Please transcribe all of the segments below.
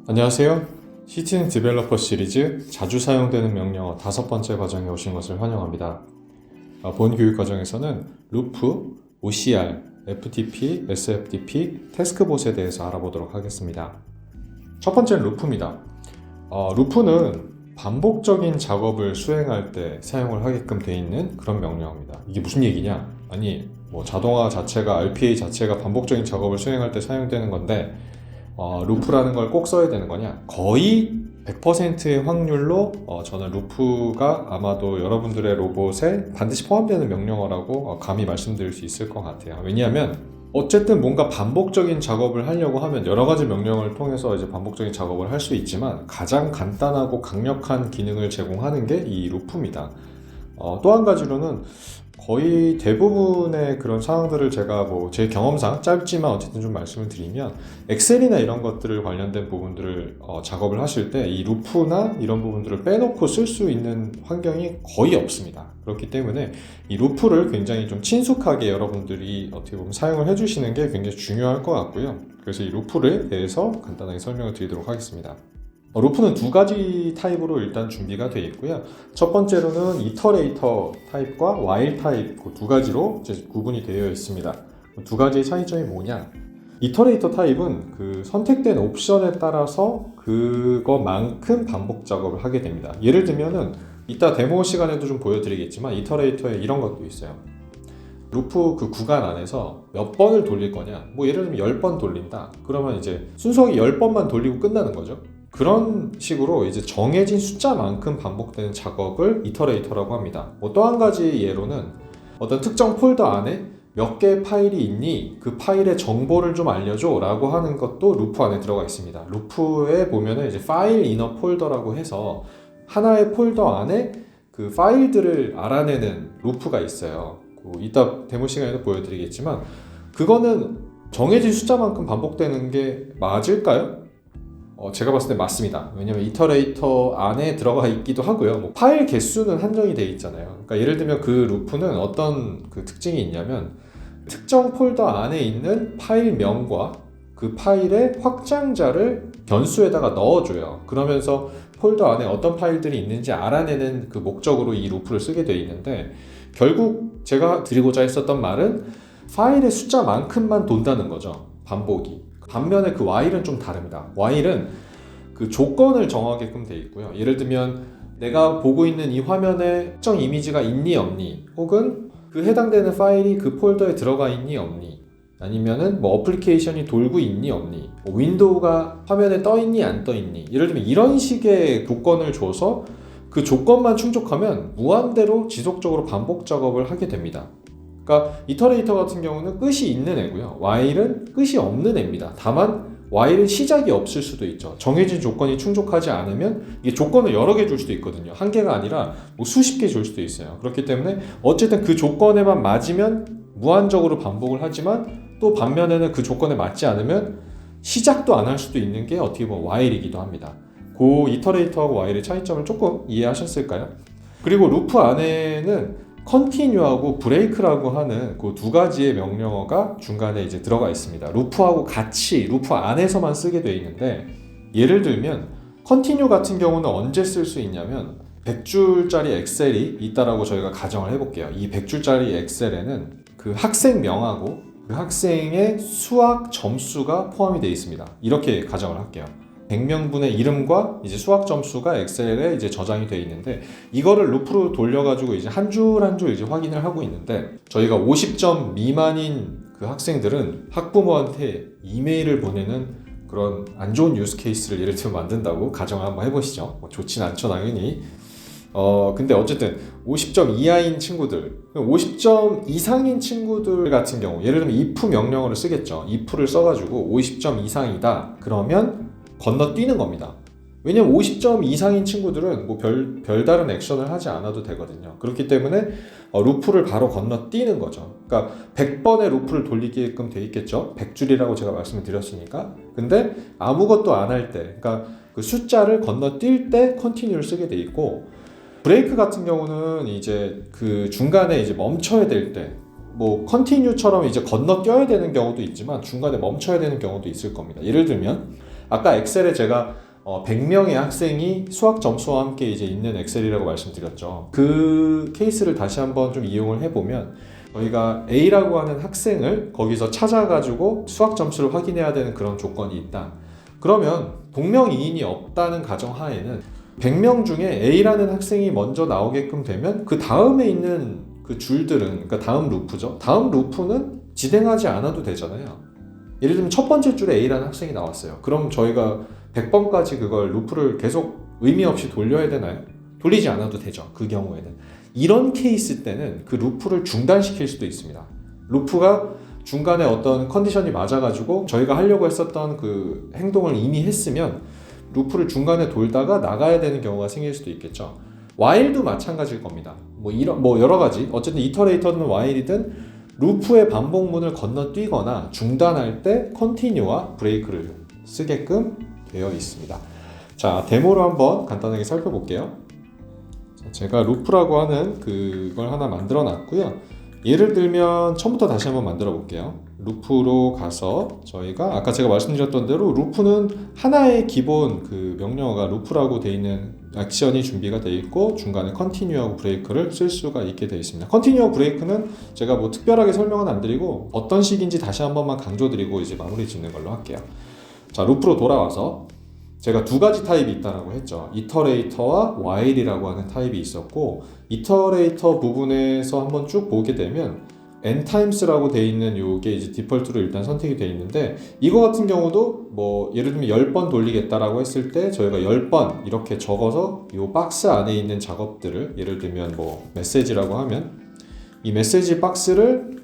안녕하세요. 시티즌 디벨로퍼 시리즈 자주 사용되는 명령어 5번째 과정에 오신 것을 환영합니다. 본 교육 과정에서는 루프, OCR, FTP, SFTP, 태스크봇에 대해서 알아보도록 하겠습니다. 첫 번째는 루프입니다. 루프는 반복적인 작업을 수행할 때 사용을 하게끔 되어 있는 그런 명령어입니다. 이게 무슨 얘기냐? 아니, 자동화 자체가, RPA 자체가 반복적인 작업을 수행할 때 사용되는 건데 루프라는 걸 꼭 써야 되는 거냐? 거의 100%의 확률로 저는 루프가 아마도 여러분들의 로봇에 반드시 포함되는 명령어라고 감히 말씀드릴 수 있을 것 같아요. 왜냐하면 어쨌든 뭔가 반복적인 작업을 하려고 하면 여러 가지 명령을 통해서 이제 반복적인 작업을 할 수 있지만 가장 간단하고 강력한 기능을 제공하는 게 이 루프입니다. 또 한 가지로는 거의 대부분의 그런 상황들을 제가 제 경험상 짧지만 어쨌든 좀 말씀을 드리면 엑셀이나 이런 것들을 관련된 부분들을 작업을 하실 때 이 루프나 이런 부분들을 빼놓고 쓸 수 있는 환경이 거의 없습니다. 그렇기 때문에 이 루프를 굉장히 좀 친숙하게 여러분들이 어떻게 보면 사용을 해주시는 게 굉장히 중요할 것 같고요. 그래서 이 루프에 대해서 간단하게 설명을 드리도록 하겠습니다. 루프는 두 가지 타입으로 일단 준비가 되어 있고요. 첫 번째로는 이터레이터 타입과 와일 타입 그 두 가지로 이제 구분이 되어 있습니다. 두 가지의 차이점이 뭐냐? 이터레이터 타입은 그 선택된 옵션에 따라서 그것만큼 반복 작업을 하게 됩니다. 예를 들면은 이따 데모 시간에도 좀 보여드리겠지만 이터레이터에 이런 것도 있어요. 루프 그 구간 안에서 몇 번을 돌릴 거냐? 예를 들면 10번 돌린다. 그러면 이제 순서가 10번만 돌리고 끝나는 거죠. 그런 식으로 이제 정해진 숫자만큼 반복되는 작업을 이터레이터라고 합니다. 또 한 가지 예로는 어떤 특정 폴더 안에 몇 개의 파일이 있니? 그 파일의 정보를 좀 알려줘 라고 하는 것도 루프 안에 들어가 있습니다. 루프에 보면은 이제 파일 이너 폴더라고 해서 하나의 폴더 안에 그 파일들을 알아내는 루프가 있어요. 이따 데모 시간에도 보여드리겠지만 그거는 정해진 숫자만큼 반복되는 게 맞을까요? 제가 봤을 때 맞습니다. 왜냐면 이터레이터 안에 들어가 있기도 하고요. 파일 개수는 한정이 되어 있잖아요. 그러니까 예를 들면 그 루프는 어떤 그 특징이 있냐면 특정 폴더 안에 있는 파일명과 그 파일의 확장자를 변수에다가 넣어줘요. 그러면서 폴더 안에 어떤 파일들이 있는지 알아내는 그 목적으로 이 루프를 쓰게 되어 있는데 결국 제가 드리고자 했었던 말은 파일의 숫자만큼만 돈다는 거죠. 반복이. 반면에 그 while은 좀 다릅니다. while은 그 조건을 정하게끔 되어 있고요. 예를 들면 내가 보고 있는 이 화면에 특정 이미지가 있니 없니, 혹은 그 해당되는 파일이 그 폴더에 들어가 있니 없니, 아니면은 어플리케이션이 돌고 있니 없니, 윈도우가 화면에 떠 있니 안 떠 있니, 예를 들면 이런 식의 조건을 줘서 그 조건만 충족하면 무한대로 지속적으로 반복 작업을 하게 됩니다. 그러니까 이터레이터 같은 경우는 끝이 있는 애고요. while은 끝이 없는 애입니다. 다만 while은 시작이 없을 수도 있죠. 정해진 조건이 충족하지 않으면 이게 조건을 여러 개 줄 수도 있거든요. 한 개가 아니라 수십 개 줄 수도 있어요. 그렇기 때문에 어쨌든 그 조건에만 맞으면 무한적으로 반복을 하지만 또 반면에는 그 조건에 맞지 않으면 시작도 안 할 수도 있는 게 어떻게 보면 while이기도 합니다. 그 이터레이터하고 while의 차이점을 조금 이해하셨을까요? 그리고 루프 안에는 컨티뉴하고 브레이크라고 하는 그 두 가지의 명령어가 중간에 이제 들어가 있습니다. 루프하고 같이 루프 안에서만 쓰게 되어 있는데, 예를 들면 컨티뉴 같은 경우는 언제 쓸 수 있냐면 100줄짜리 엑셀이 있다라고 저희가 가정을 해볼게요. 이 100줄짜리 엑셀에는 그 학생명하고 그 학생의 수학 점수가 포함이 되어 있습니다. 이렇게 가정을 할게요. 100명분의 이름과 이제 수학 점수가 엑셀에 이제 저장이 되어 있는데, 이거를 루프로 돌려가지고 이제 한 줄 한 줄 이제 확인을 하고 있는데, 저희가 50점 미만인 그 학생들은 학부모한테 이메일을 보내는 그런 안 좋은 유스 케이스를 예를 들면 만든다고 가정을 한번 해보시죠. 좋진 않죠, 당연히. 근데 어쨌든 50점 이하인 친구들, 50점 이상인 친구들 같은 경우, 예를 들면 if 명령어를 쓰겠죠. if를 써가지고 50점 이상이다 그러면 건너뛰는 겁니다. 왜냐면 50점 이상인 친구들은 별다른 액션을 하지 않아도 되거든요. 그렇기 때문에 루프를 바로 건너뛰는 거죠. 그러니까 100번의 루프를 돌리게끔 돼 있겠죠. 100줄이라고 제가 말씀을 드렸으니까. 근데 아무것도 안 할 때, 그러니까 그 숫자를 건너뛸 때 컨티뉴를 쓰게 돼 있고, 브레이크 같은 경우는 이제 그 중간에 이제 멈춰야 될 때, 컨티뉴처럼 이제 건너뛰어야 되는 경우도 있지만 중간에 멈춰야 되는 경우도 있을 겁니다. 예를 들면 아까 엑셀에 제가 100명의 학생이 수학 점수와 함께 이제 있는 엑셀이라고 말씀드렸죠. 그 케이스를 다시 한번 좀 이용을 해보면 저희가 A라고 하는 학생을 거기서 찾아가지고 수학 점수를 확인해야 되는 그런 조건이 있다. 그러면 동명이인이 없다는 가정하에는 100명 중에 A라는 학생이 먼저 나오게끔 되면 그 다음에 있는 그 줄들은, 그러니까 다음 루프죠. 다음 루프는 진행하지 않아도 되잖아요. 예를 들면 첫 번째 줄에 A라는 학생이 나왔어요. 그럼 저희가 100번까지 그걸 루프를 계속 의미 없이 돌려야 되나요? 돌리지 않아도 되죠. 그 경우에는. 이런 케이스 때는 그 루프를 중단시킬 수도 있습니다. 루프가 중간에 어떤 컨디션이 맞아가지고 저희가 하려고 했었던 그 행동을 이미 했으면 루프를 중간에 돌다가 나가야 되는 경우가 생길 수도 있겠죠. while도 마찬가지일 겁니다. 뭐 여러 가지, 어쨌든 이터레이터든 while이든 루프의 반복문을 건너뛰거나 중단할 때 continue와 break를 쓰게끔 되어 있습니다. 자, 데모로 한번 간단하게 살펴볼게요. 제가 루프라고 하는 그걸 하나 만들어 놨고요. 예를 들면 처음부터 다시 한번 만들어 볼게요. 루프로 가서 저희가 아까 제가 말씀드렸던 대로 루프는 하나의 기본 그 명령어가 루프라고 되어 있는 액션이 준비가 되어 있고 중간에 continue하고 break를 쓸 수가 있게 되어 있습니다. continue하고 break는 제가 뭐 특별하게 설명은 안 드리고 어떤 식인지 다시 한 번만 강조드리고 이제 마무리 짓는 걸로 할게요. 자, 루프로 돌아와서 제가 두 가지 타입이 있다고 했죠. 이터레이터와 while이라고 하는 타입이 있었고, 이터레이터 부분에서 한번 쭉 보게 되면 ntimes라고 되어 있는 요게 이제 디폴트로 일단 선택이 되어 있는데, 이거 같은 경우도 뭐 예를 들면 10번 돌리겠다라고 했을 때 저희가 10번 이렇게 적어서 요 박스 안에 있는 작업들을, 예를 들면 뭐 메시지라고 하면 이 메시지 박스를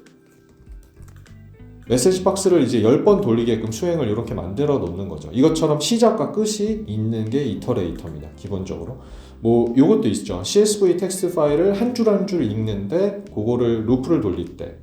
이제 10번 돌리게끔 수행을 이렇게 만들어 놓는 거죠. 이것처럼 시작과 끝이 있는 게 이터레이터입니다. 기본적으로. 뭐 요것도 있죠. CSV 텍스트 파일을 한 줄 한 줄 읽는데 그거를 루프를 돌릴 때,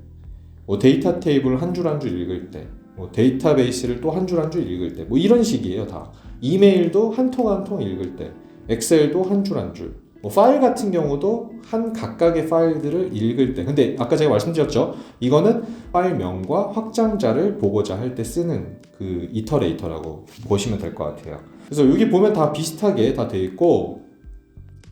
뭐 데이터 테이블 한 줄 한 줄 읽을 때, 뭐 데이터베이스를 또 한 줄 한 줄 읽을 때, 뭐 이런 식이에요. 다. 이메일도 한 통 한 통 읽을 때, 엑셀도 한 줄 한 줄. 뭐 파일 같은 경우도 한 각각의 파일들을 읽을 때, 근데 아까 제가 말씀드렸죠. 이거는 파일명과 확장자를 보고자 할 때 쓰는 그 이터레이터라고 보시면 될 것 같아요. 그래서 여기 보면 다 비슷하게 다 돼 있고,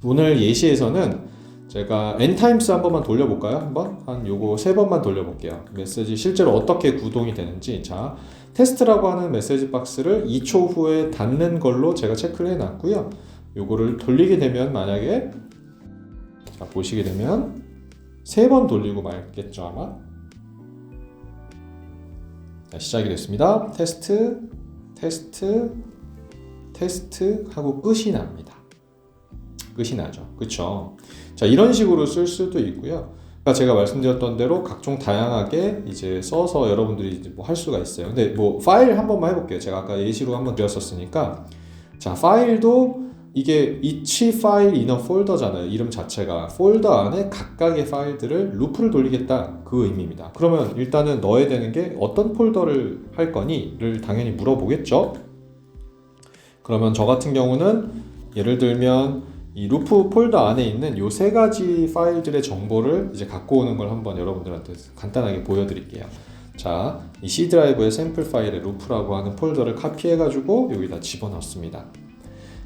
오늘 예시에서는 제가 ntimes 한 번만 돌려볼까요? 한 요거 3번만 돌려볼게요. 메시지 실제로 어떻게 구동이 되는지. 자, 테스트라고 하는 메시지 박스를 2초 후에 닫는 걸로 제가 체크를 해놨고요. 요거를 돌리게 되면, 만약에 자, 보시게 되면 3번 돌리고 말겠죠 아마. 자, 시작이 됐습니다. 테스트 하고 끝이 납니다. 끝이 나죠. 그쵸? 자, 이런 식으로 쓸 수도 있고요. 그러니까 제가 말씀드렸던 대로 각종 다양하게 이제 써서 여러분들이 이제 뭐 할 수가 있어요. 근데 뭐 파일 한 번만 해볼게요. 제가 아까 예시로 한번 드렸었으니까. 자, 파일도 이게 each file in a folder잖아요. 이름 자체가 폴더 안에 각각의 파일들을 루프를 돌리겠다, 그 의미입니다. 그러면 일단은 넣어야 되는 게 어떤 폴더를 할 거니?를 당연히 물어보겠죠. 그러면 저 같은 경우는 예를 들면 이 루프 폴더 안에 있는 요 3가지 파일들의 정보를 이제 갖고 오는 걸 한번 여러분들한테 간단하게 보여드릴게요. 자, 이 C 드라이브의 샘플 파일에 루프라고 하는 폴더를 카피해가지고 여기다 집어넣습니다.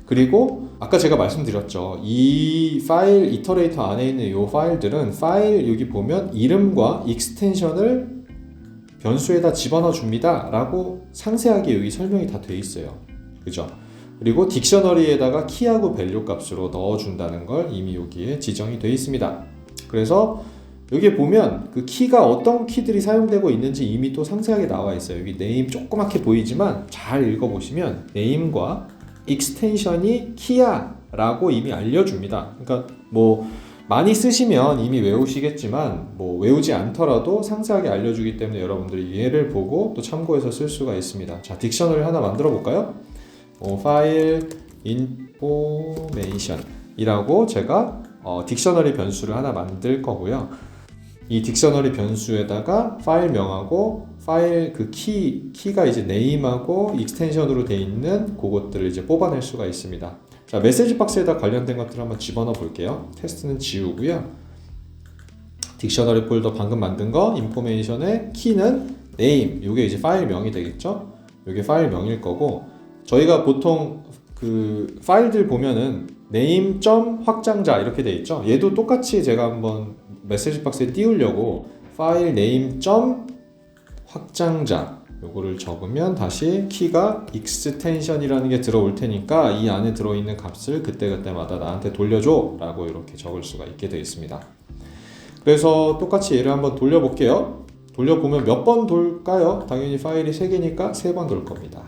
그리고 아까 제가 말씀드렸죠. 이 파일 이터레이터 안에 있는 이 파일들은 파일 여기 보면 이름과 익스텐션을 변수에다 집어넣어 줍니다 라고 상세하게 여기 설명이 다 돼 있어요. 그죠? 그리고 딕셔너리에다가 키하고 밸류 값으로 넣어준다는 걸 이미 여기에 지정이 되어 있습니다. 그래서 여기에 보면 그 키가 어떤 키들이 사용되고 있는지 이미 또 상세하게 나와 있어요. 여기 네임 조그맣게 보이지만 잘 읽어보시면 네임과 익스텐션이 키야 라고 이미 알려줍니다. 그러니까 뭐 많이 쓰시면 이미 외우시겠지만 뭐 외우지 않더라도 상세하게 알려주기 때문에 여러분들이 얘를 보고 또 참고해서 쓸 수가 있습니다. 자, 딕셔너리 하나 만들어 볼까요? 파일 인포메이션 이라고 제가 딕셔너리 변수를 하나 만들 거고요. 이 딕셔너리 변수에다가 파일명하고 파일 그 키가 이제 네임하고 익스텐션으로 돼 있는 그것들을 이제 뽑아낼 수가 있습니다. 자, 메시지 박스에다 관련된 것들을 한번 집어넣어 볼게요. 테스트는 지우고요. 딕셔너리 폴더 방금 만든 거 인포메이션의 키는 네임, 요게 이제 파일명이 되겠죠. 요게 파일명일 거고, 저희가 보통 그 파일들 보면은 name 확장자 이렇게 돼 있죠. 얘도 똑같이 제가 한번 메시지 박스에 띄우려고 파일 name 확장자 요거를 적으면 다시 키가 extension이라는 게 들어올 테니까 이 안에 들어있는 값을 그때그때마다 나한테 돌려줘 라고 이렇게 적을 수가 있게 되어 있습니다. 그래서 똑같이 얘를 한번 돌려볼게요. 돌려보면 몇 번 돌까요? 당연히 파일이 3개니까 3번 돌 겁니다.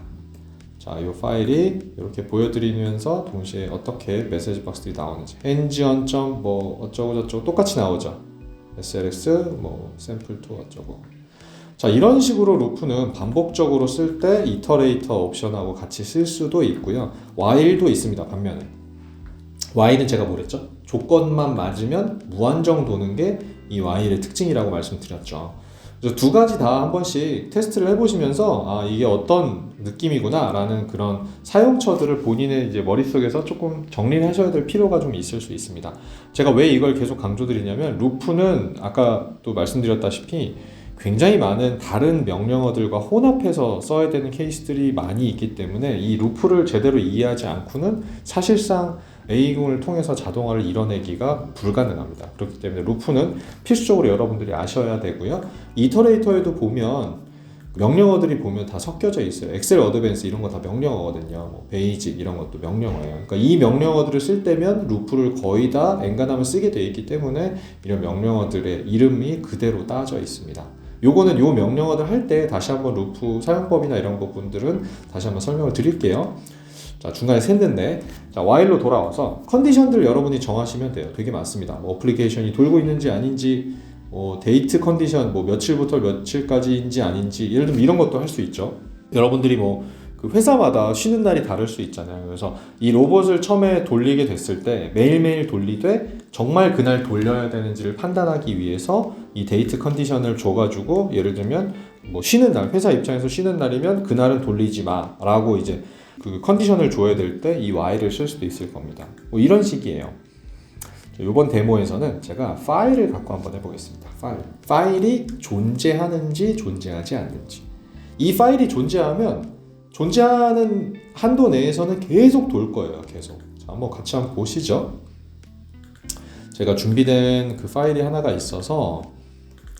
자, 이 파일이 이렇게 보여드리면서 동시에 어떻게 메시지 박스들이 나오는지 hands-on 뭐 어쩌고 저쩌고 똑같이 나오죠. slx 뭐 sample2 어쩌고. 자, 이런 식으로 루프는 반복적으로 쓸 때 이터레이터 옵션하고 같이 쓸 수도 있고요. while도 있습니다. 반면에 while은 제가 뭐랬죠? 조건만 맞으면 무한정 도는 게 이 while의 특징이라고 말씀드렸죠. 그래서 두 가지 다 한 번씩 테스트를 해보시면서 아, 이게 어떤 느낌이구나 라는 그런 사용처들을 본인의 이제 머릿속에서 조금 정리를 하셔야 될 필요가 좀 있을 수 있습니다. 제가 왜 이걸 계속 강조드리냐면 루프는 아까 또 말씀드렸다시피 굉장히 많은 다른 명령어들과 혼합해서 써야 되는 케이스들이 많이 있기 때문에 이 루프를 제대로 이해하지 않고는 사실상 A궁을 통해서 자동화를 이뤄내기가 불가능합니다. 그렇기 때문에 루프는 필수적으로 여러분들이 아셔야 되고요. 이터레이터에도 보면 명령어들이 보면 다 섞여져 있어요. 엑셀 어드밴스 이런 거 다 명령어거든요. 뭐 베이직 이런 것도 명령어예요. 그러니까 이 명령어들을 쓸 때면 루프를 거의 다 엔간하면 쓰게 되어 있기 때문에 이런 명령어들의 이름이 그대로 따져 있습니다. 요거는 요 명령어들 할 때 다시 한번 루프 사용법이나 이런 부분들은 다시 한번 설명을 드릴게요. 자, 중간에 샜는데, 자, while로 돌아와서 컨디션들 여러분이 정하시면 돼요. 되게 많습니다. 뭐 어플리케이션이 돌고 있는지 아닌지, 데이트 컨디션, 뭐 며칠부터 며칠까지인지 아닌지, 예를 들면 이런 것도 할 수 있죠. 여러분들이 뭐 그 회사마다 쉬는 날이 다를 수 있잖아요. 그래서 이 로봇을 처음에 돌리게 됐을 때 매일매일 돌리되 정말 그날 돌려야 되는지를 판단하기 위해서 이 데이트 컨디션을 줘가지고 예를 들면 뭐 쉬는 날, 회사 입장에서 쉬는 날이면 그날은 돌리지 마 라고 이제 그 컨디션을 줘야 될 때 이 while을 쓸 수도 있을 겁니다. 뭐 이런 식이에요. 이번 데모에서는 제가 파일을 갖고 한번 해보겠습니다. 파일이 존재하는지 존재하지 않는지. 이 파일이 존재하는 한도 내에서는 계속 돌 거예요. 계속. 자, 한번 같이 한번 보시죠. 제가 준비된 그 파일이 하나가 있어서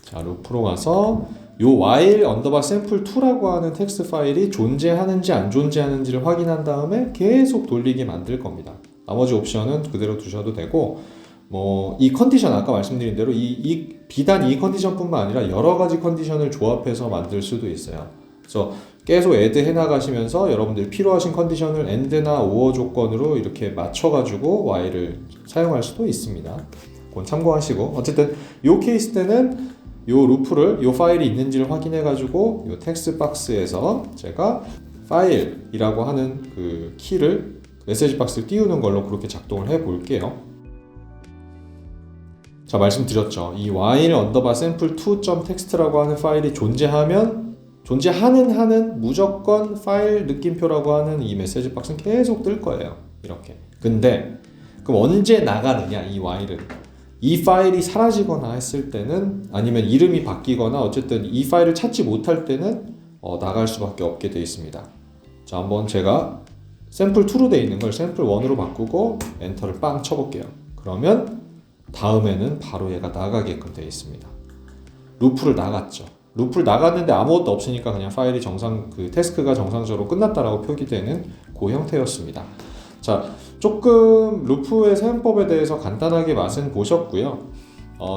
자, 루프로 가서 요 while sample2라고 하는 텍스트 파일이 존재하는지 안 존재하는지를 확인한 다음에 계속 돌리게 만들 겁니다. 나머지 옵션은 그대로 두셔도 되고 뭐 이 컨디션 아까 말씀드린 대로 비단 이 컨디션뿐만 아니라 여러 가지 컨디션을 조합해서 만들 수도 있어요. 그래서 계속 add 해나가시면서 여러분들이 필요하신 컨디션을 and나 or 조건으로 이렇게 맞춰가지고 while을 사용할 수도 있습니다. 그건 참고하시고 어쨌든 이 케이스 때는 요 루프를 요 파일이 있는지를 확인해 가지고 요 텍스트 박스에서 제가 파일이라고 하는 그 키를 메시지 박스를 띄우는 걸로 그렇게 작동을 해 볼게요. 자, 말씀드렸죠. 이 while sample2.txt라고 하는 파일이 존재하는 무조건 파일 느낌표라고 하는 이 메시지 박스는 계속 뜰 거예요. 이렇게. 근데 그럼 언제 나가느냐 이 while은 이 파일이 사라지거나 했을 때는 아니면 이름이 바뀌거나 어쨌든 이 파일을 찾지 못할 때는 나갈 수밖에 없게 되어 있습니다. 자, 한번 제가 sample2로 되어 있는 걸 sample1으로 바꾸고 엔터를 빵 쳐볼게요. 그러면 다음에는 바로 얘가 나가게끔 되어 있습니다. 루프를 나갔죠. 루프를 나갔는데 아무것도 없으니까 그냥 파일이 그 태스크가 정상적으로 끝났다라고 표기되는 그 형태였습니다. 자, 조금 루프의 사용법에 대해서 간단하게 맛은 보셨고요.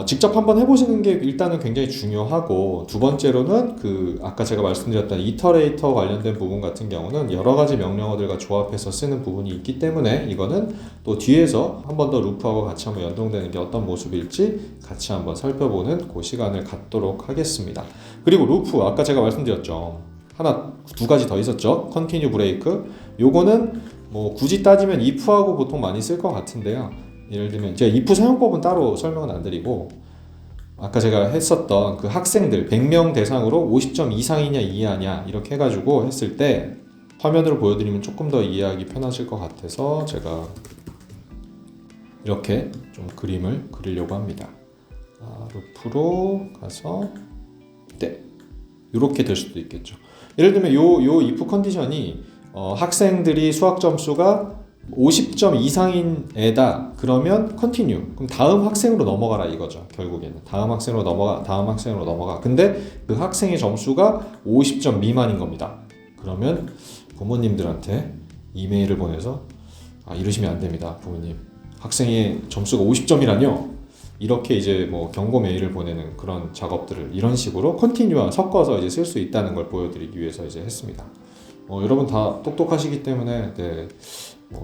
직접 한번 해보시는 게 일단은 굉장히 중요하고 두 번째로는 아까 제가 말씀드렸던 이터레이터 관련된 부분 같은 경우는 여러 가지 명령어들과 조합해서 쓰는 부분이 있기 때문에 이거는 또 뒤에서 한 번 더 루프하고 같이 한번 연동되는 게 어떤 모습일지 같이 한번 살펴보는 그 시간을 갖도록 하겠습니다. 그리고 루프 아까 제가 말씀드렸죠. 두 가지 더 있었죠. continue break. 요거는 뭐 굳이 따지면 if하고 보통 많이 쓸 것 같은데요. 예를 들면 제가 if 사용법은 따로 설명은 안 드리고 아까 제가 했었던 그 학생들 100명 대상으로 50점 이상이냐 이하냐 이렇게 해가지고 했을 때 화면으로 보여드리면 조금 더 이해하기 편하실 것 같아서 제가 이렇게 좀 그림을 그리려고 합니다. 루프로 가서 이렇게 될 수도 있겠죠. 예를 들면 요 if 컨디션이 학생들이 수학 점수가 50점 이상인 애다 그러면 컨티뉴, 그럼 다음 학생으로 넘어가라 이거죠. 결국에는 다음 학생으로 넘어가. 근데 그 학생의 점수가 50점 미만인 겁니다. 그러면 부모님들한테 이메일을 보내서 이러시면 안 됩니다. 부모님, 학생의 점수가 50점이라뇨? 이렇게 이제 뭐 경고 메일을 보내는 그런 작업들을 이런 식으로 컨티뉴와 섞어서 이제 쓸 수 있다는 걸 보여드리기 위해서 이제 했습니다. 여러분 다 똑똑하시기 때문에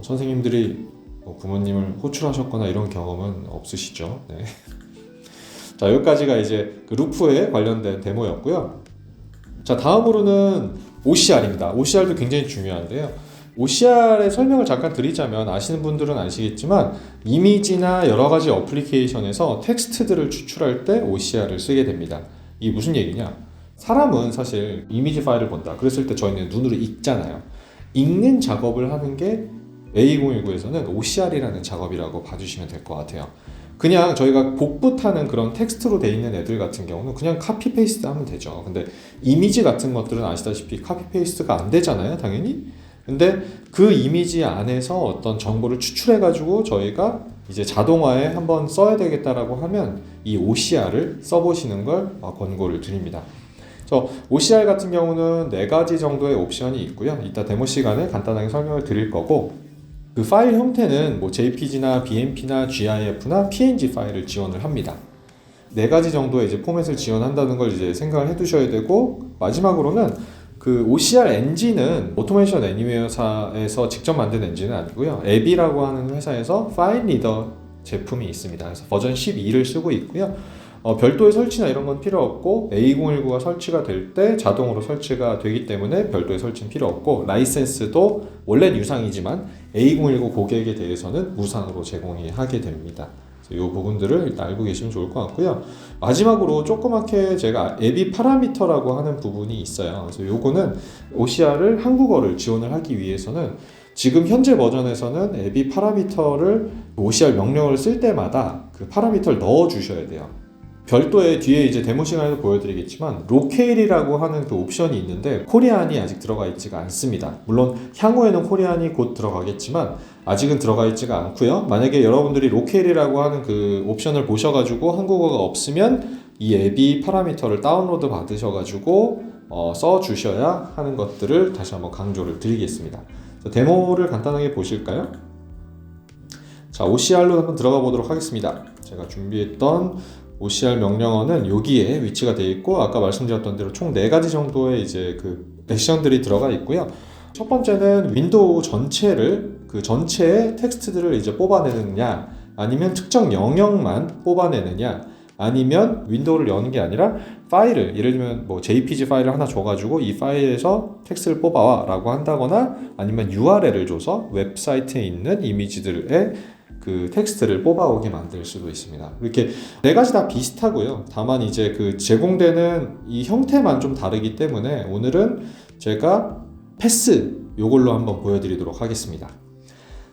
선생님들이 부모님을 호출하셨거나 이런 경험은 없으시죠? 네. 자, 여기까지가 이제 그 루프에 관련된 데모였고요. 자, 다음으로는 OCR입니다. OCR도 굉장히 중요한데요. OCR의 설명을 잠깐 드리자면 아시는 분들은 아시겠지만 이미지나 여러 가지 어플리케이션에서 텍스트들을 추출할 때 OCR을 쓰게 됩니다. 이게 무슨 얘기냐? 사람은 사실 이미지 파일을 본다. 그랬을 때 저희는 눈으로 읽잖아요. 읽는 작업을 하는 게 A2019에서는 OCR이라는 작업이라고 봐주시면 될 것 같아요. 그냥 저희가 복붙하는 그런 텍스트로 돼 있는 애들 같은 경우는 그냥 카피 페이스트 하면 되죠. 근데 이미지 같은 것들은 아시다시피 카피 페이스트가 안 되잖아요, 당연히. 근데 그 이미지 안에서 어떤 정보를 추출해 가지고 저희가 이제 자동화에 한번 써야 되겠다라고 하면 이 OCR을 써보시는 걸 권고를 드립니다. OCR 같은 경우는 4가지 정도의 옵션이 있고요. 이따 데모 시간에 간단하게 설명을 드릴 거고, 그 파일 형태는 뭐 JPG나 BMP나 GIF나 PNG 파일을 지원을 합니다. 4가지 정도의 이제 포맷을 지원한다는 걸 이제 생각을 해두셔야 되고, 마지막으로는 그 OCR 엔진은 오토메이션 애니웨어사에서 직접 만든 엔진은 아니고요. 앱이라고 하는 회사에서 파일 리더 제품이 있습니다. 그래서 버전 12를 쓰고 있고요. 별도의 설치나 이런 건 필요 없고 A2019가 설치가 될 때 자동으로 설치가 되기 때문에 별도의 설치는 필요 없고, 라이센스도 원래는 유상이지만 A2019 고객에 대해서는 무상으로 제공이 하게 됩니다. 이 부분들을 일단 알고 계시면 좋을 것 같고요. 마지막으로 조그맣게 제가 앱이 파라미터라고 하는 부분이 있어요. 그래서 요거는 OCR을 한국어를 지원을 하기 위해서는 지금 현재 버전에서는 앱이 파라미터를 OCR 명령을 쓸 때마다 그 파라미터를 넣어 주셔야 돼요. 별도의 뒤에 이제 데모 시간에도 보여드리겠지만 로케일이라고 하는 그 옵션이 있는데 코리안이 아직 들어가 있지가 않습니다. 물론 향후에는 코리안이 곧 들어가겠지만 아직은 들어가 있지가 않고요. 만약에 여러분들이 로케일이라고 하는 그 옵션을 보셔가지고 한국어가 없으면 이 앱이 파라미터를 다운로드 받으셔가지고 써주셔야 하는 것들을 다시 한번 강조를 드리겠습니다. 데모를 간단하게 보실까요? 자, OCR로 한번 들어가 보도록 하겠습니다. 제가 준비했던 OCR 명령어는 여기에 위치가 되어 있고, 아까 말씀드렸던 대로 총 4가지 정도의 이제 그 액션들이 들어가 있고요. 첫 번째는 윈도우 전체를, 그 전체의 텍스트들을 이제 뽑아내느냐, 아니면 특정 영역만 뽑아내느냐, 아니면 윈도우를 여는 게 아니라 파일을, 예를 들면 뭐 JPG 파일을 하나 줘가지고 이 파일에서 텍스트를 뽑아와 라고 한다거나, 아니면 URL을 줘서 웹사이트에 있는 이미지들의 그 텍스트를 뽑아오게 만들 수도 있습니다. 이렇게 4가지 다 비슷하고요. 다만 이제 그 제공되는 이 형태만 좀 다르기 때문에 오늘은 제가 패스 요걸로 한번 보여드리도록 하겠습니다.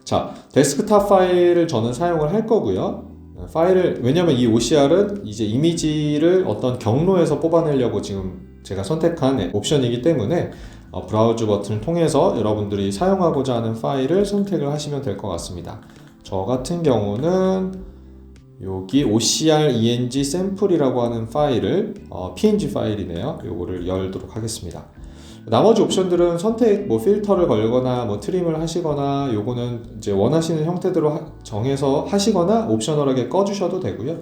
자, 데스크탑 파일을 저는 사용을 할 거고요. 파일을, 왜냐면 이 OCR은 이제 이미지를 어떤 경로에서 뽑아내려고 지금 제가 선택한 옵션이기 때문에 브라우저 버튼을 통해서 여러분들이 사용하고자 하는 파일을 선택을 하시면 될 것 같습니다. 저 같은 경우는 여기 OCR ENG 샘플이라고 하는 파일을 PNG 파일이네요. 요거를 열도록 하겠습니다. 나머지 옵션들은 선택, 뭐 필터를 걸거나 뭐 트림을 하시거나 요거는 이제 원하시는 형태대로 정해서 하시거나 옵셔널하게 꺼주셔도 되고요.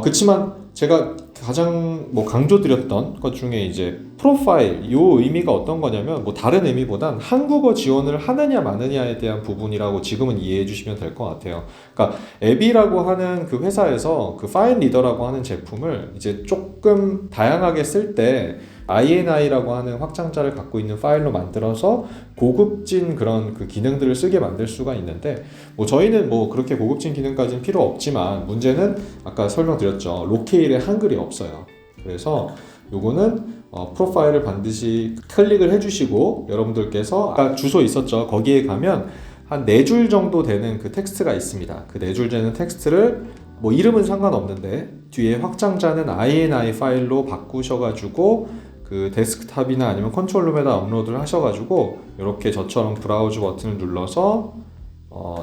그치만 제가 가장 뭐 강조드렸던 것 중에 이제 프로파일, 요 의미가 어떤 거냐면 뭐 다른 의미보단 한국어 지원을 하느냐 마느냐에 대한 부분이라고 지금은 이해해 주시면 될 것 같아요. 그러니까 앱이라고 하는 그 회사에서 그 파일 리더라고 하는 제품을 이제 조금 다양하게 쓸 때 INI라고 하는 확장자를 갖고 있는 파일로 만들어서 고급진 그런 그 기능들을 쓰게 만들 수가 있는데, 뭐 저희는 뭐 그렇게 고급진 기능까지는 필요 없지만 문제는 아까 설명드렸죠. 로케일에 한글이 없어요. 그래서 요거는 프로파일을 반드시 클릭을 해주시고, 여러분들께서 아까 주소 있었죠. 거기에 가면 한 4줄 정도 되는 그 텍스트가 있습니다. 그 4줄 되는 텍스트를 뭐 이름은 상관없는데 뒤에 확장자는 INI 파일로 바꾸셔가지고 그 데스크탑이나 아니면 컨트롤룸에다 업로드를 하셔가지고 이렇게 저처럼 브라우즈 버튼을 눌러서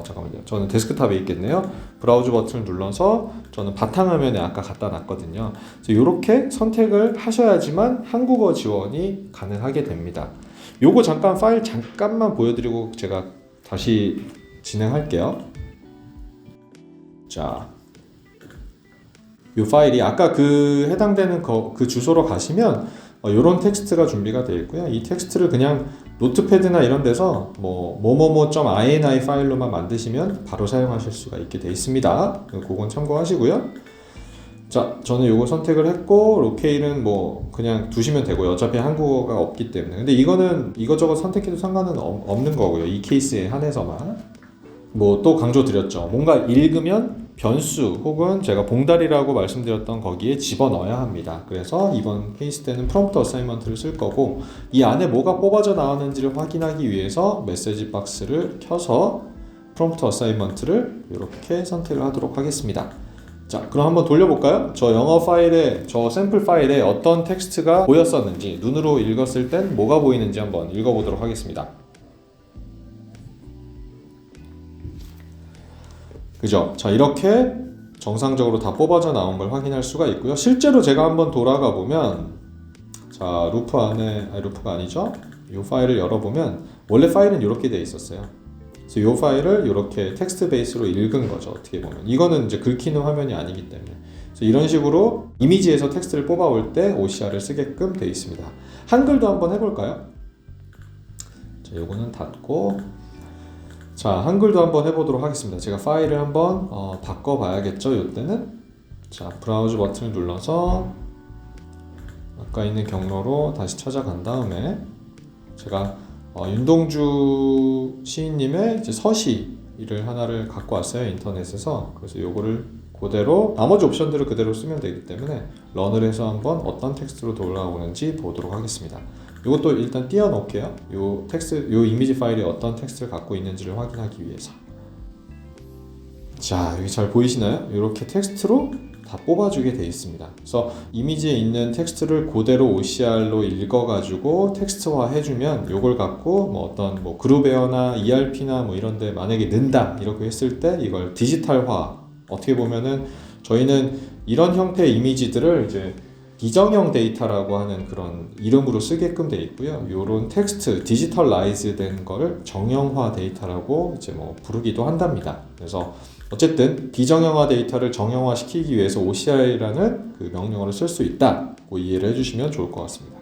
잠깐만요. 저는 데스크탑에 있겠네요. 브라우즈 버튼을 눌러서 저는 바탕화면에 아까 갖다 놨거든요. 이렇게 선택을 하셔야지만 한국어 지원이 가능하게 됩니다. 요거 잠깐 파일 잠깐만 보여드리고 제가 다시 진행할게요. 자, 이 파일이 아까 그 해당되는 그 주소로 가시면 이런 텍스트가 준비가 되어 있고요. 이 텍스트를 그냥 노트패드나 이런 데서 뭐뭐뭐.ini 파일로만 만드시면 바로 사용하실 수가 있게 되어 있습니다. 그건 참고하시고요. 자, 저는 이거 선택을 했고 로케일은 뭐 그냥 두시면 되고요. 어차피 한국어가 없기 때문에. 근데 이거는 이것저것 선택해도 상관은 없는 거고요. 이 케이스에 한해서만. 뭐 또 강조 드렸죠. 뭔가 읽으면 변수 혹은 제가 봉다리라고 말씀드렸던 거기에 집어넣어야 합니다. 그래서 이번 케이스 때는 프롬프트 어사이먼트를 쓸 거고 이 안에 뭐가 뽑아져 나왔는지를 확인하기 위해서 메시지 박스를 켜서 프롬프트 어사이먼트를 이렇게 선택을 하도록 하겠습니다. 자, 그럼 한번 돌려볼까요? 저 영어 파일에, 저 샘플 파일에 어떤 텍스트가 보였었는지 눈으로 읽었을 땐 뭐가 보이는지 한번 읽어보도록 하겠습니다. 그죠? 자, 이렇게 정상적으로 다 뽑아져 나온 걸 확인할 수가 있고요. 실제로 제가 한번 돌아가 보면 자, 루프 안에, 루프가 아니죠? 이 파일을 열어보면 원래 파일은 이렇게 돼 있었어요. 그래서 이 파일을 이렇게 텍스트 베이스로 읽은 거죠. 어떻게 보면 이거는 이제 긁히는 화면이 아니기 때문에. 그래서 이런 식으로 이미지에서 텍스트를 뽑아올 때 OCR을 쓰게끔 돼 있습니다. 한글도 한번 해볼까요? 자, 요거는 닫고 자, 한글도 한번 해보도록 하겠습니다. 제가 파일을 한번 바꿔봐야겠죠. 이때는 자, 브라우즈 버튼을 눌러서 아까 있는 경로로 다시 찾아간 다음에 제가 윤동주 시인님의 이제 서시를 하나를 갖고 왔어요. 인터넷에서. 그래서 요거를 그대로 나머지 옵션들을 그대로 쓰면 되기 때문에 런을 해서 한번 어떤 텍스트로 돌아오는지 보도록 하겠습니다. 이것도 일단 띄워놓을게요. 요 텍스트, 요 이미지 파일이 어떤 텍스트를 갖고 있는지를 확인하기 위해서. 자, 여기 잘 보이시나요? 이렇게 텍스트로 다 뽑아주게 되어 있습니다. 그래서 이미지에 있는 텍스트를 그대로 OCR로 읽어가지고 텍스트화 해주면 이걸 갖고 뭐 어떤 뭐 그룹에어나 ERP나 뭐 이런데 만약에 넣는다 이렇게 했을 때 이걸 디지털화, 어떻게 보면은 저희는 이런 형태의 이미지들을 이제 비정형 데이터라고 하는 그런 이름으로 쓰게끔 되어 있고요. 이런 텍스트, 디지털라이즈 된 걸 정형화 데이터라고 이제 뭐 부르기도 한답니다. 그래서 어쨌든 비정형화 데이터를 정형화 시키기 위해서 OCR이라는 그 명령어를 쓸 수 있다고 이해를 해주시면 좋을 것 같습니다.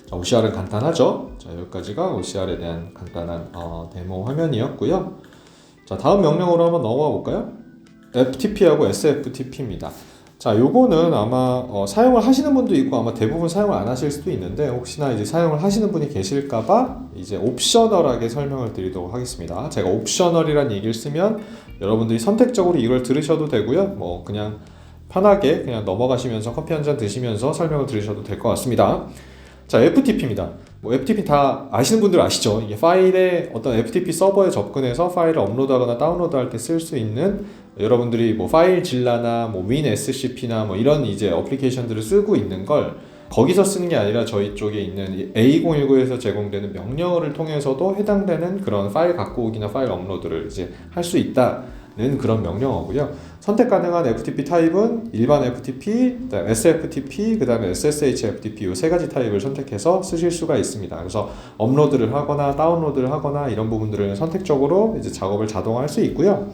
자, OCR은 간단하죠. 자, 여기까지가 OCR에 대한 간단한 데모 화면이었고요. 자, 다음 명령어로 한번 넘어가 볼까요? FTP하고 SFTP입니다. 자, 요거는 아마 사용을 하시는 분도 있고 아마 대부분 사용을 안 하실 수도 있는데 혹시나 이제 사용을 하시는 분이 계실까봐 이제 옵셔널하게 설명을 드리도록 하겠습니다. 제가 옵셔널이란 얘기를 쓰면 여러분들이 선택적으로 이걸 들으셔도 되고요. 뭐 그냥 편하게 그냥 넘어가시면서 커피 한 잔 드시면서 설명을 들으셔도 될 것 같습니다. 자, FTP입니다. 뭐 FTP 다 아시는 분들 아시죠? 이게 파일에 어떤 FTP 서버에 접근해서 파일을 업로드하거나 다운로드할 때 쓸 수 있는 여러분들이 뭐 파일질라나 뭐 WinSCP나 뭐 이런 이제 어플리케이션들을 쓰고 있는 걸 거기서 쓰는 게 아니라 저희 쪽에 있는 A2019에서 제공되는 명령어를 통해서도 해당되는 그런 파일 갖고 오기나 파일 업로드를 이제 할 수 있다는 그런 명령어고요. 선택 가능한 FTP 타입은 일반 FTP, 그다음에 SFTP, 그다음에 SSH FTP 이 세 가지 타입을 선택해서 쓰실 수가 있습니다. 그래서 업로드를 하거나 다운로드를 하거나 이런 부분들을 선택적으로 이제 작업을 자동화할 수 있고요.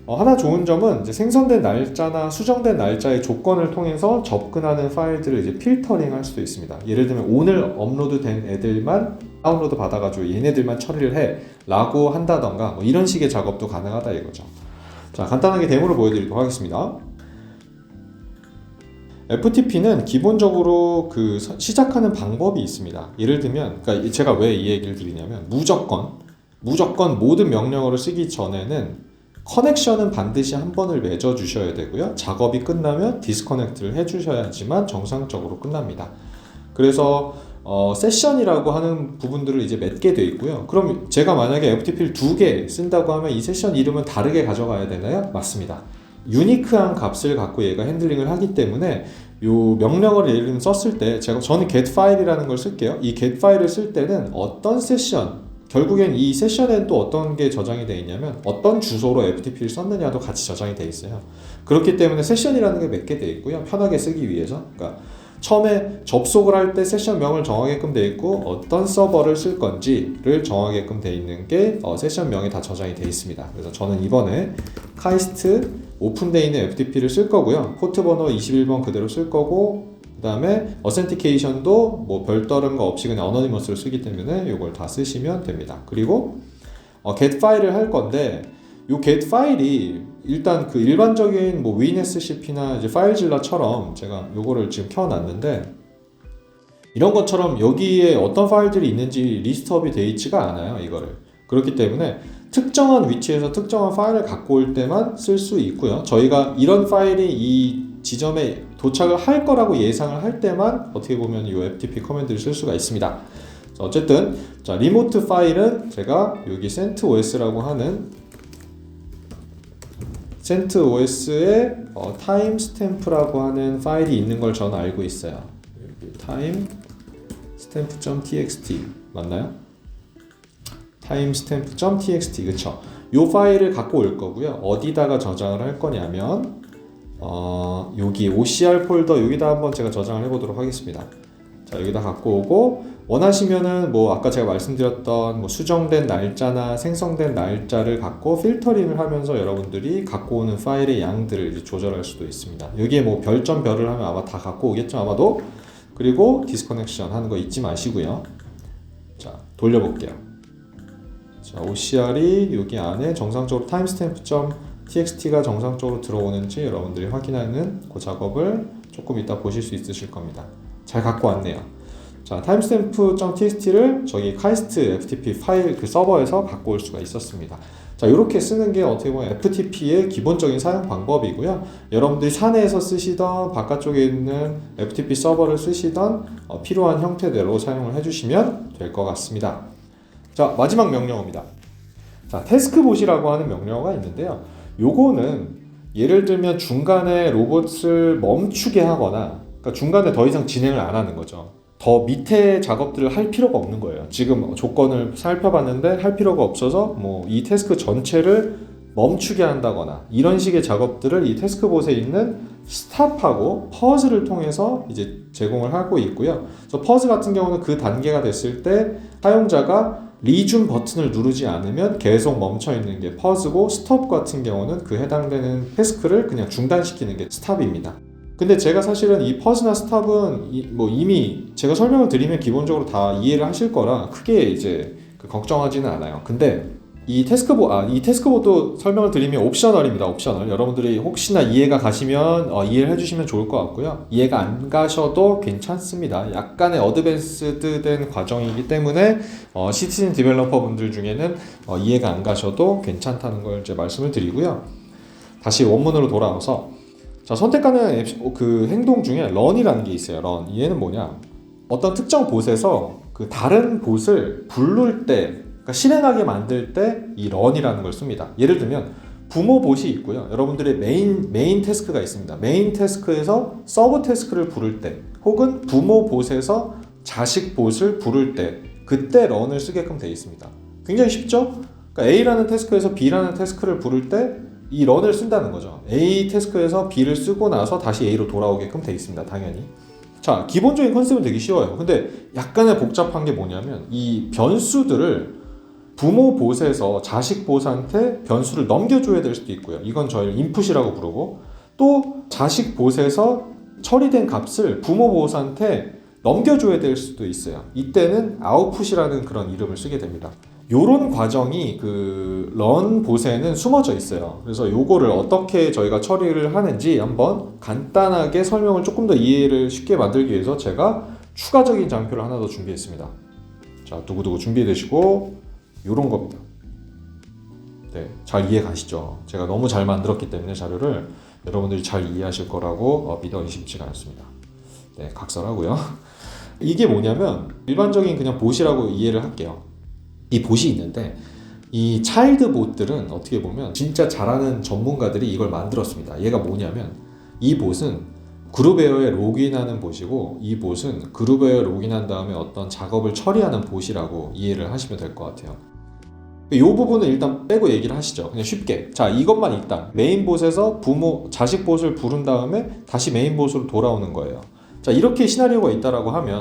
하나 좋은 점은 이제 생성된 날짜나 수정된 날짜의 조건을 통해서 접근하는 파일들을 이제 필터링 할 수도 있습니다. 예를 들면 오늘 업로드된 애들만 다운로드 받아가지고 얘네들만 처리를 해 라고 한다던가 뭐 이런 식의 작업도 가능하다 이거죠. 자, 간단하게 데모를 보여드리도록 하겠습니다. FTP는 기본적으로 그 시작하는 방법이 있습니다. 예를 들면, 그러니까 제가 왜 이 얘기를 드리냐면 무조건 모든 명령어를 쓰기 전에는 커넥션은 반드시 한 번을 맺어 주셔야 되고요. 작업이 끝나면 디스커넥트를 해 주셔야지만 정상적으로 끝납니다. 그래서 세션이라고 하는 부분들을 이제 맺게 돼 있고요. 그럼 제가 만약에 FTP를 2개 쓴다고 하면 이 세션 이름은 다르게 가져가야 되나요? 맞습니다. 유니크한 값을 갖고 얘가 핸들링을 하기 때문에 요 명령을 예를 들면 썼을 때 저는 get 파일이라는 걸 쓸게요. 이 get 파일을 쓸 때는 어떤 세션, 결국엔 이 세션에는 또 어떤 게 저장이 되어 있냐면 어떤 주소로 FTP를 썼느냐도 같이 저장이 되어 있어요. 그렇기 때문에 세션이라는 게 몇 개 되어 있고요. 편하게 쓰기 위해서. 그러니까 처음에 접속을 할 때 세션 명을 정하게끔 되어 있고 어떤 서버를 쓸 건지를 정하게끔 되어 있는 게 세션 명이 다 저장이 되어 있습니다. 그래서 저는 이번에 카이스트 오픈되어 있는 FTP를 쓸 거고요. 포트 번호 21번 그대로 쓸 거고, 그 다음에 어센티케이션도 뭐 별다른 거 없이 그냥 어너니머스를 쓰기 때문에 이걸 다 쓰시면 됩니다. 그리고 get 파일을 할 건데, 이 get 파일이 일단 그 일반적인 뭐 WinSCP나 이제 파일질러처럼 제가 요거를 지금 켜놨는데, 이런 것처럼 여기에 어떤 파일들이 있는지 리스트업이 되어 있지가 않아요, 이거를. 그렇기 때문에 특정한 위치에서 특정한 파일을 갖고 올 때만 쓸 수 있고요. 저희가 이런 파일이 이 지점에 도착을 할 거라고 예상을 할 때만 어떻게 보면 이 FTP 커맨드를 쓸 수가 있습니다. 어쨌든 자, 리모트 파일은 제가 여기 CentOS라고 하는 CentOS에 timestamp라고 하는 파일이 있는 걸 저는 알고 있어요. 여기 timestamp.txt 맞나요? timestamp.txt 그쵸? 요 파일을 갖고 올 거고요. 어디다가 저장을 할 거냐면 여기 OCR 폴더 여기다 한번 제가 저장을 해보도록 하겠습니다. 자, 여기다 갖고 오고 원하시면은 뭐 아까 제가 말씀드렸던 뭐 수정된 날짜나 생성된 날짜를 갖고 필터링을 하면서 여러분들이 갖고 오는 파일의 양들을 이제 조절할 수도 있습니다. 여기에 뭐 별점 별을 하면 아마 다 갖고 오겠죠, 아마도. 그리고 디스커넥션 하는 거 잊지 마시고요. 자, 돌려볼게요. 자, OCR이 여기 안에 정상적으로 timestamp.txt가 정상적으로 들어오는지 여러분들이 확인하는 그 작업을 조금 이따 보실 수 있으실 겁니다. 잘 갖고 왔네요. 자, timestamp.txt를 저기 카이스트 FTP 파일 그 서버에서 갖고 올 수가 있었습니다. 자, 이렇게 쓰는 게 어떻게 보면 FTP의 기본적인 사용 방법이고요. 여러분들이 사내에서 쓰시던 바깥쪽에 있는 FTP 서버를 쓰시던 필요한 형태대로 사용을 해주시면 될 것 같습니다. 자, 마지막 명령어입니다. 자, 태스크봇이라고 하는 명령어가 있는데요. 요거는 예를 들면 중간에 로봇을 멈추게 하거나, 그러니까 중간에 더 이상 진행을 안 하는 거죠. 더 밑에 작업들을 할 필요가 없는 거예요. 지금 조건을 살펴봤는데 할 필요가 없어서 뭐 이 태스크 전체를 멈추게 한다거나 이런 식의 작업들을 이 태스크봇에 있는 스탑하고 퍼즈를 통해서 이제 제공을 하고 있고요. 그래서 퍼즈 같은 경우는 그 단계가 됐을 때 사용자가 리줌 버튼을 누르지 않으면 계속 멈춰 있는 게 퍼즈고, 스톱 같은 경우는 그 해당되는 태스크를 그냥 중단시키는 게 스탑입니다. 근데 제가 사실은 이 퍼즈나 스탑은 이미 제가 설명을 드리면 기본적으로 다 이해를 하실 거라 크게 이제 걱정하지는 않아요. 근데 이 태스크봇도 설명을 드리면 옵셔널입니다. 옵셔널. 여러분들이 혹시나 이해가 가시면 이해를 해주시면 좋을 것 같고요. 이해가 안 가셔도 괜찮습니다. 약간의 어드밴스드된 과정이기 때문에 시티즌 디벨로퍼 분들 중에는 이해가 안 가셔도 괜찮다는 걸 이제 말씀을 드리고요. 다시 원문으로 돌아와서 자, 선택하는 그 행동 중에 run이라는 게 있어요. run. 얘는 뭐냐? 어떤 특정 봇에서 그 다른 봇을 부를 때, 그러니까 실행하게 만들 때 이 run이라는 걸 씁니다. 예를 들면 부모 봇이 있고요. 여러분들의 메인 태스크가 있습니다. 메인 태스크에서 서브 태스크를 부를 때, 혹은 부모 봇에서 자식 봇을 부를 때, 그때 run을 쓰게끔 되어 있습니다. 굉장히 쉽죠? 그러니까 A라는 태스크에서 B라는 태스크를 부를 때 이 run을 쓴다는 거죠. A 태스크에서 B를 쓰고 나서 다시 A로 돌아오게끔 되어 있습니다. 당연히. 자, 기본적인 컨셉은 되게 쉬워요. 근데 약간의 복잡한 게 뭐냐면 이 변수들을 부모 봇에서 자식 봇한테 변수를 넘겨줘야 될 수도 있고요. 이건 저희 인풋이라고 부르고, 또 자식 봇에서 처리된 값을 부모 봇한테 넘겨줘야 될 수도 있어요. 이때는 아웃풋이라는 그런 이름을 쓰게 됩니다. 요런 과정이 그 run 봇에는 숨어져 있어요. 그래서 요거를 어떻게 저희가 처리를 하는지 한번 간단하게 설명을 조금 더 이해를 쉽게 만들기 위해서 제가 추가적인 장표를 하나 더 준비했습니다. 자, 두고두고 준비해 두시고 요런 겁니다. 네, 잘 이해 가시죠? 제가 너무 잘 만들었기 때문에 자료를 여러분들이 잘 이해하실 거라고 믿어 의심치가 않습니다. 네, 각설하고요. 이게 뭐냐면 일반적인 그냥 봇이라고 이해를 할게요. 이 봇이 있는데 이 차일드 봇들은 어떻게 보면 진짜 잘하는 전문가들이 이걸 만들었습니다. 얘가 뭐냐면 이 봇은 그룹웨어에 로그인하는 봇이고 이 봇은 그룹웨어에 로그인한 다음에 어떤 작업을 처리하는 봇이라고 이해를 하시면 될 것 같아요. 이 부분은 일단 빼고 얘기를 하시죠. 그냥 쉽게. 자, 이것만 있다. 메인 봇에서 자식 봇을 부른 다음에 다시 메인 봇으로 돌아오는 거예요. 자, 이렇게 시나리오가 있다라고 하면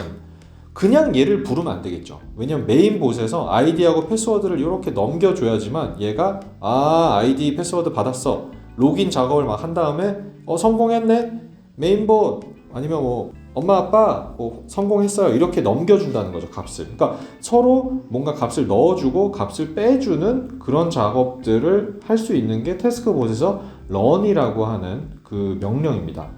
그냥 얘를 부르면 안 되겠죠. 왜냐면 메인 봇에서 아이디하고 패스워드를 이렇게 넘겨줘야지만 얘가 아이디 패스워드 받았어. 로그인 작업을 막 한 다음에 성공했네. 메인 봇 아니면 뭐 엄마 아빠 성공했어요. 이렇게 넘겨준다는 거죠, 값을. 그러니까 서로 뭔가 값을 넣어주고 값을 빼주는 그런 작업들을 할 수 있는 게 태스크봇에서 run이라고 하는 그 명령입니다.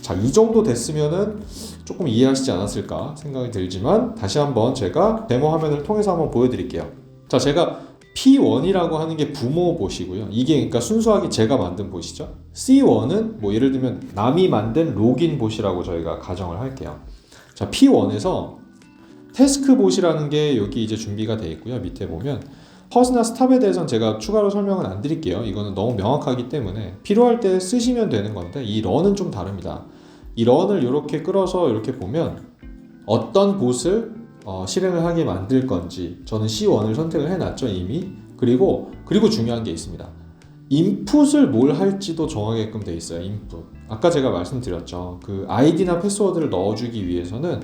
자, 이 정도 됐으면은 조금 이해하시지 않았을까 생각이 들지만 다시 한번 제가 데모 화면을 통해서 한번 보여드릴게요. 자, 제가 P1이라고 하는 게 부모 봇이고요. 이게 그러니까 순수하게 제가 만든 봇이죠. C1은 뭐 예를 들면 남이 만든 로긴 봇이라고 저희가 가정을 할게요. 자, P1에서 태스크 봇이라는 게 여기 이제 준비가 되어 있고요. 밑에 보면 퍼스나 스탑에 대해서는 제가 추가로 설명은 안 드릴게요. 이거는 너무 명확하기 때문에 필요할 때 쓰시면 되는 건데 이 런은 좀 다릅니다. 이 런을 이렇게 끌어서 이렇게 보면 어떤 봇을 실행을 하게 만들 건지 저는 C1을 선택을 해놨죠 이미. 그리고 중요한 게 있습니다. 인풋을 뭘 할지도 정하게끔 돼 있어요. 인풋. 아까 제가 말씀드렸죠. 그 아이디나 패스워드를 넣어주기 위해서는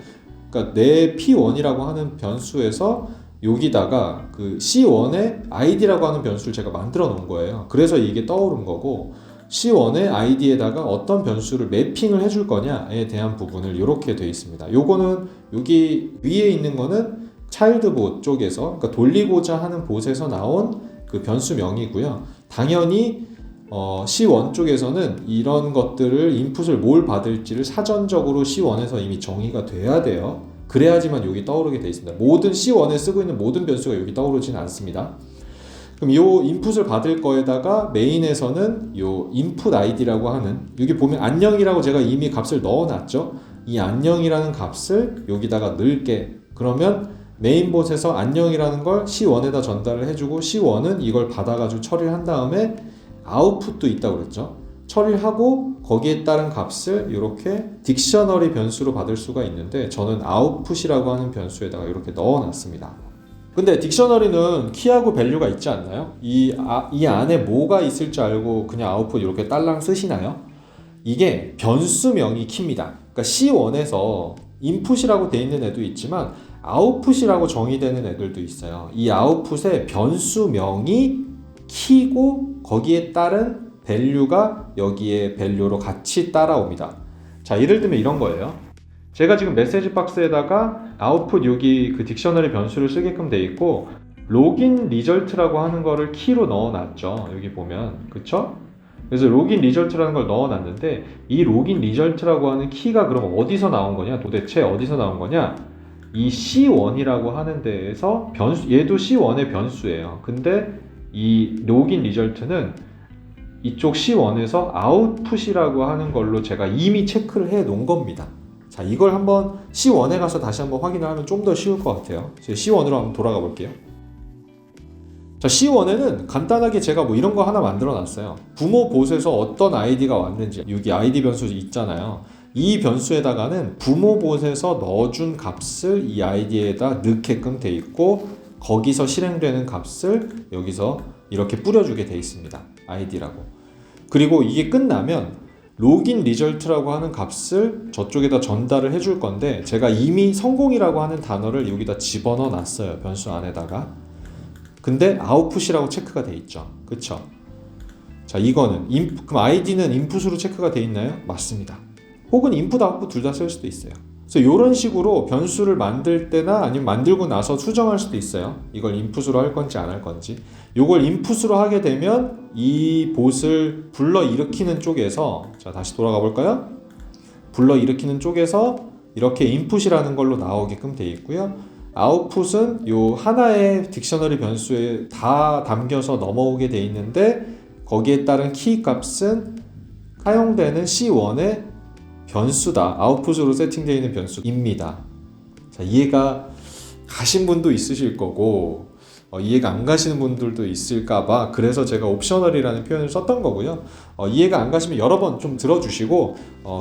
그러니까 내 P1이라고 하는 변수에서 여기다가 그 C1의 아이디라고 하는 변수를 제가 만들어 놓은 거예요. 그래서 이게 떠오른 거고 C1의 아이디에다가 어떤 변수를 매핑을 해줄 거냐에 대한 부분을 이렇게 되어 있습니다. 요거는 여기 위에 있는 거는 차일드 봇 쪽에서 그러니까 돌리고자 하는 봇에서 나온 그 변수명이고요. 당연히 C1 쪽에서는 이런 것들을 인풋을 뭘 받을지를 사전적으로 C1에서 이미 정의가 돼야 돼요. 그래야지만 여기 떠오르게 되어 있습니다. 모든 C1에 쓰고 있는 모든 변수가 여기 떠오르지는 않습니다. 그럼 이 인풋을 받을 거에다가 메인에서는 이 input id라고 하는 여기 보면 안녕이라고 제가 이미 값을 넣어놨죠. 이 안녕이라는 값을 여기다가 넣을게. 그러면 메인봇에서 안녕이라는 걸 C1에다 전달을 해주고 C1은 이걸 받아가지고 처리를 한 다음에 아웃풋도 있다고 그랬죠. 처리를 하고 거기에 따른 값을 이렇게 딕셔너리 변수로 받을 수가 있는데 저는 아웃풋이라고 하는 변수에다가 이렇게 넣어놨습니다. 근데 딕셔너리는 키하고 밸류가 있지 않나요? 이 안에 뭐가 있을 줄 알고 그냥 아웃풋 이렇게 딸랑 쓰시나요? 이게 변수명이 키입니다. 그러니까 C1에서 인풋이라고 되어 있는 애도 있지만 아웃풋이라고 정의되는 애들도 있어요. 이 아웃풋의 변수명이 키고 거기에 따른 밸류가 여기에 밸류로 같이 따라옵니다. 자, 예를 들면 이런 거예요. 제가 지금 메시지 박스에다가 아웃풋 여기 그 딕셔너리 변수를 쓰게끔 돼 있고 로긴 리절트라고 하는 거를 키로 넣어놨죠. 여기 보면 그쵸? 그래서 로긴 리절트라는 걸 넣어놨는데 이 로긴 리절트라고 하는 키가 그럼 어디서 나온 거냐? 도대체 어디서 나온 거냐? 이 C1이라고 하는 데에서 변수, 얘도 C1의 변수예요. 근데 이 로긴 리절트는 이쪽 C1에서 아웃풋이라고 하는 걸로 제가 이미 체크를 해 놓은 겁니다. 자, 이걸 한번 C1에 가서 다시 한번 확인을 하면 좀 더 쉬울 것 같아요. C1으로 한번 돌아가 볼게요. 자, C1에는 간단하게 제가 뭐 이런 거 하나 만들어 놨어요. 부모 봇에서 어떤 아이디가 왔는지 여기 아이디 변수 있잖아요. 이 변수에다가는 부모 봇에서 넣어준 값을 이 아이디에다 넣게끔 돼 있고 거기서 실행되는 값을 여기서 이렇게 뿌려주게 돼 있습니다. 아이디라고. 그리고 이게 끝나면 로긴 리절트라고 하는 값을 저쪽에다 전달을 해줄 건데 제가 이미 성공이라고 하는 단어를 여기다 집어넣어 놨어요. 변수 안에다가. 근데 아웃풋이라고 체크가 돼 있죠. 그쵸? 자, 이거는 그럼 아이디는 인풋으로 체크가 돼 있나요? 맞습니다. 혹은 인풋 아웃풋 둘 다 쓸 수도 있어요. 그래서 이런 식으로 변수를 만들 때나 아니면 만들고 나서 수정할 수도 있어요. 이걸 인풋으로 할 건지 안 할 건지. 이걸 인풋으로 하게 되면 이 봇을 불러일으키는 쪽에서 자, 다시 돌아가 볼까요? 불러일으키는 쪽에서 이렇게 인풋이라는 걸로 나오게끔 되어 있고요. 아웃풋은 요 하나의 딕셔너리 변수에 다 담겨서 넘어오게 되어 있는데 거기에 따른 키 값은 사용되는 C1의 변수다. 아웃풋으로 세팅되어 있는 변수입니다. 자, 이해가 가신 분도 있으실 거고 이해가 안 가시는 분들도 있을까봐 그래서 제가 옵셔널이라는 표현을 썼던 거고요. 이해가 안 가시면 여러 번 좀 들어주시고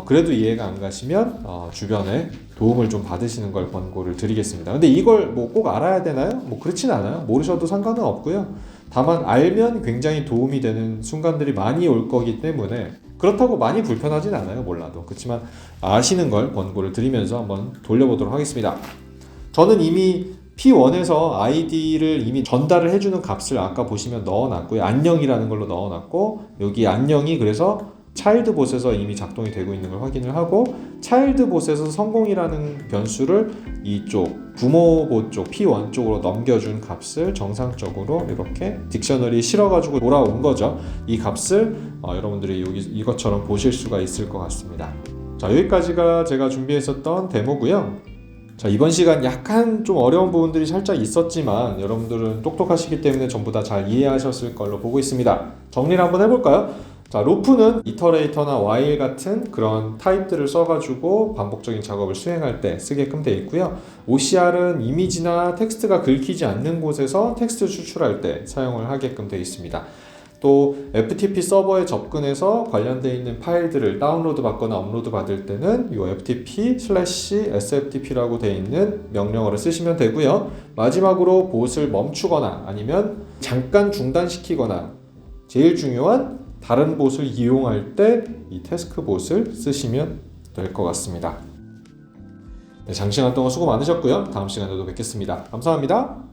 그래도 이해가 안 가시면 주변에 도움을 좀 받으시는 걸 권고를 드리겠습니다. 근데 이걸 뭐 꼭 알아야 되나요? 뭐 그렇진 않아요. 모르셔도 상관은 없고요. 다만 알면 굉장히 도움이 되는 순간들이 많이 올 거기 때문에 그렇다고 많이 불편하진 않아요. 몰라도. 그렇지만 아시는 걸 권고를 드리면서 한번 돌려보도록 하겠습니다. 저는 이미 P1에서 아이디를 이미 전달을 해주는 값을 아까 보시면 넣어놨고요. 안녕이라는 걸로 넣어놨고 여기 안녕이 그래서 차일드봇에서 이미 작동이 되고 있는 걸 확인을 하고 차일드봇에서 성공이라는 변수를 이쪽 부모봇 쪽 P1 쪽으로 넘겨준 값을 정상적으로 이렇게 딕셔너리에 실어가지고 돌아온 거죠. 이 값을 여러분들이 여기 이것처럼 보실 수가 있을 것 같습니다. 자, 여기까지가 제가 준비했었던 데모고요. 자, 이번 시간 약간 좀 어려운 부분들이 살짝 있었지만 여러분들은 똑똑하시기 때문에 전부 다 잘 이해하셨을 걸로 보고 있습니다. 정리를 한번 해볼까요? 자, 루프는 이터레이터나 while 같은 그런 타입들을 써가지고 반복적인 작업을 수행할 때 쓰게끔 되어 있고요. OCR은 이미지나 텍스트가 긁히지 않는 곳에서 텍스트 추출할 때 사용을 하게끔 되어 있습니다. 또 FTP 서버에 접근해서 관련되어 있는 파일들을 다운로드 받거나 업로드 받을 때는 이 ftp/sftp라고 되어 있는 명령어를 쓰시면 되고요. 마지막으로 봇을 멈추거나 아니면 잠깐 중단시키거나 제일 중요한 다른 봇을 이용할 때 이 태스크 봇을 쓰시면 될 것 같습니다. 네, 장시간 동안 수고 많으셨고요. 다음 시간에도 뵙겠습니다. 감사합니다.